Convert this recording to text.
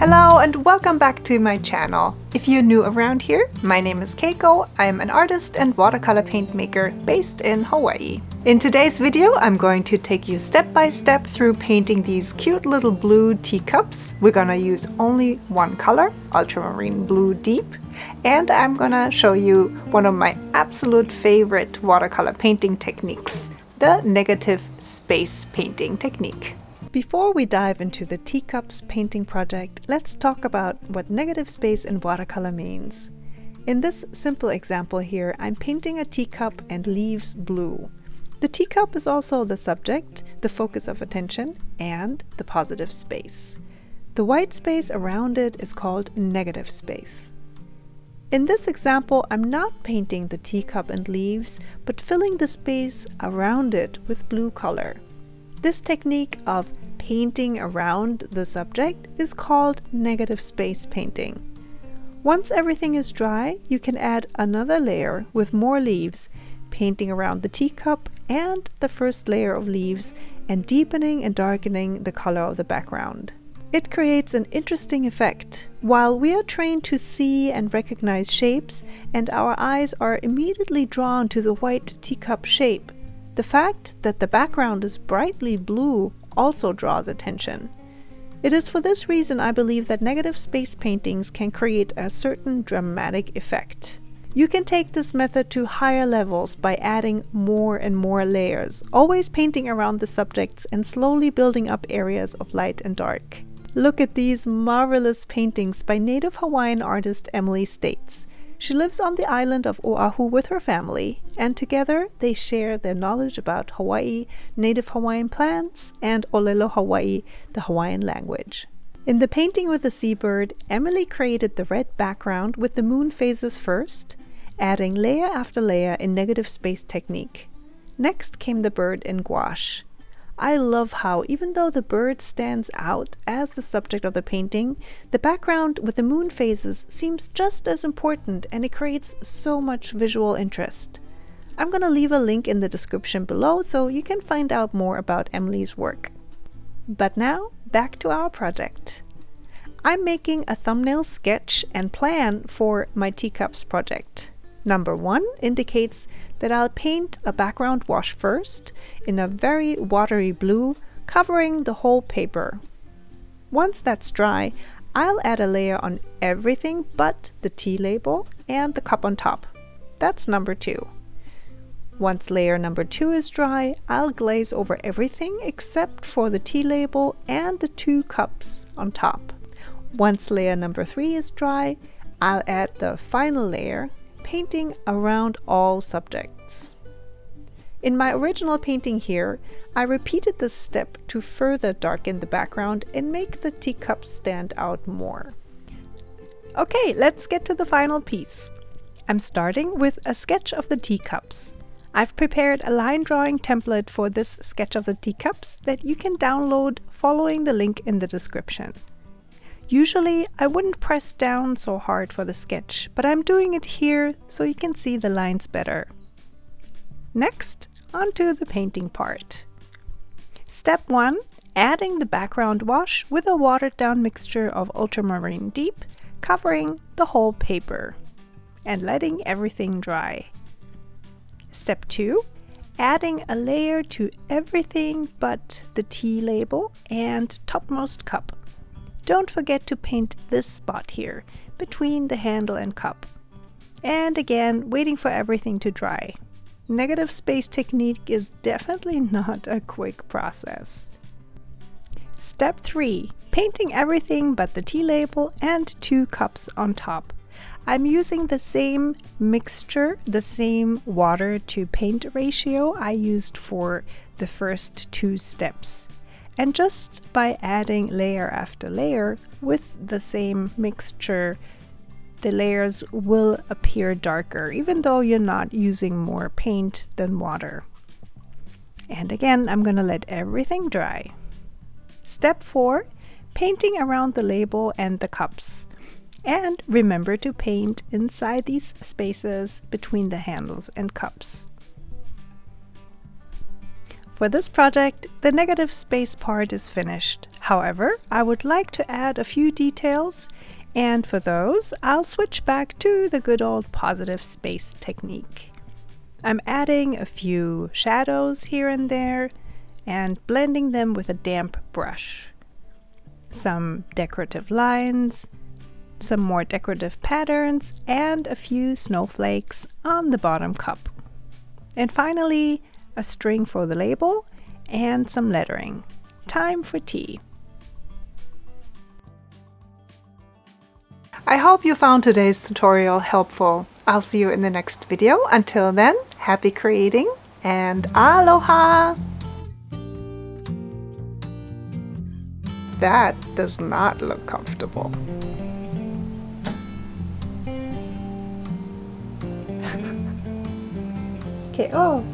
Hello and welcome back to my channel. If you're new around here, my name is Keiko. I'm an artist and watercolor paint maker based in Hawaii. In today's video, I'm going to take you step by step through painting these cute little blue teacups. We're gonna use only one color, ultramarine blue deep, and I'm gonna show you one of my absolute favorite watercolor painting techniques, the negative space painting technique. Before we dive into the teacups painting project, let's talk about what negative space in watercolor means. In this simple example here, I'm painting a teacup and leaves blue. The teacup is also the subject, the focus of attention, and the positive space. The white space around it is called negative space. In this example, I'm not painting the teacup and leaves, but filling the space around it with blue color. This technique of painting around the subject is called negative space painting. Once everything is dry, you can add another layer with more leaves, painting around the teacup and the first layer of leaves and deepening and darkening the color of the background. It creates an interesting effect. While we are trained to see and recognize shapes and our eyes are immediately drawn to the white teacup shape, the fact that the background is brightly blue also draws attention. It is for this reason I believe that negative space paintings can create a certain dramatic effect. You can take this method to higher levels by adding more and more layers, always painting around the subjects and slowly building up areas of light and dark. Look at these marvelous paintings by native Hawaiian artist Emily States. She lives on the island of Oahu with her family, and together they share their knowledge about Hawaii, native Hawaiian plants, and Olelo Hawaii, the Hawaiian language. In the painting with the seabird, Emily created the red background with the moon phases first, adding layer after layer in negative space technique. Next came the bird in gouache. I love how, even though the bird stands out as the subject of the painting, the background with the moon phases seems just as important and it creates so much visual interest. I'm gonna leave a link in the description below so you can find out more about Emily's work. But now, back to our project. I'm making a thumbnail sketch and plan for my teacups project. Number 1 indicates that I'll paint a background wash first in a very watery blue, covering the whole paper. Once that's dry, I'll add a layer on everything but the tea label and the cup on top. That's number 2. Once layer number 2 is dry, I'll glaze over everything except for the tea label and the 2 cups on top. Once layer number 3 is dry, I'll add the final layer, painting around all subjects. In my original painting here, I repeated this step to further darken the background and make the teacups stand out more. Okay, let's get to the final piece. I'm starting with a sketch of the teacups. I've prepared a line drawing template for this sketch of the teacups that you can download following the link in the description. Usually, I wouldn't press down so hard for the sketch, but I'm doing it here so you can see the lines better. Next, onto the painting part. Step 1, adding the background wash with a watered down mixture of ultramarine deep, covering the whole paper, and letting everything dry. Step 2, adding a layer to everything but the tea label and topmost cup. Don't forget to paint this spot here, between the handle and cup. And again, waiting for everything to dry. Negative space technique is definitely not a quick process. Step 3, painting everything but the tea label and 2 cups on top. I'm using the same mixture, the same water to paint ratio I used for the first 2 steps. And just by adding layer after layer with the same mixture, the layers will appear darker, even though you're not using more paint than water. And again, I'm gonna let everything dry. Step 4, painting around the label and the cups. And remember to paint inside these spaces between the handles and cups. For this project, the negative space part is finished. However, I would like to add a few details, and for those, I'll switch back to the good old positive space technique. I'm adding a few shadows here and there and blending them with a damp brush. Some decorative lines, some more decorative patterns, and a few snowflakes on the bottom cup. And finally, a string for the label and some lettering. Time for tea. I hope you found today's tutorial helpful. I'll see you in the next video. Until then, happy creating and aloha! That does not look comfortable. Okay, oh.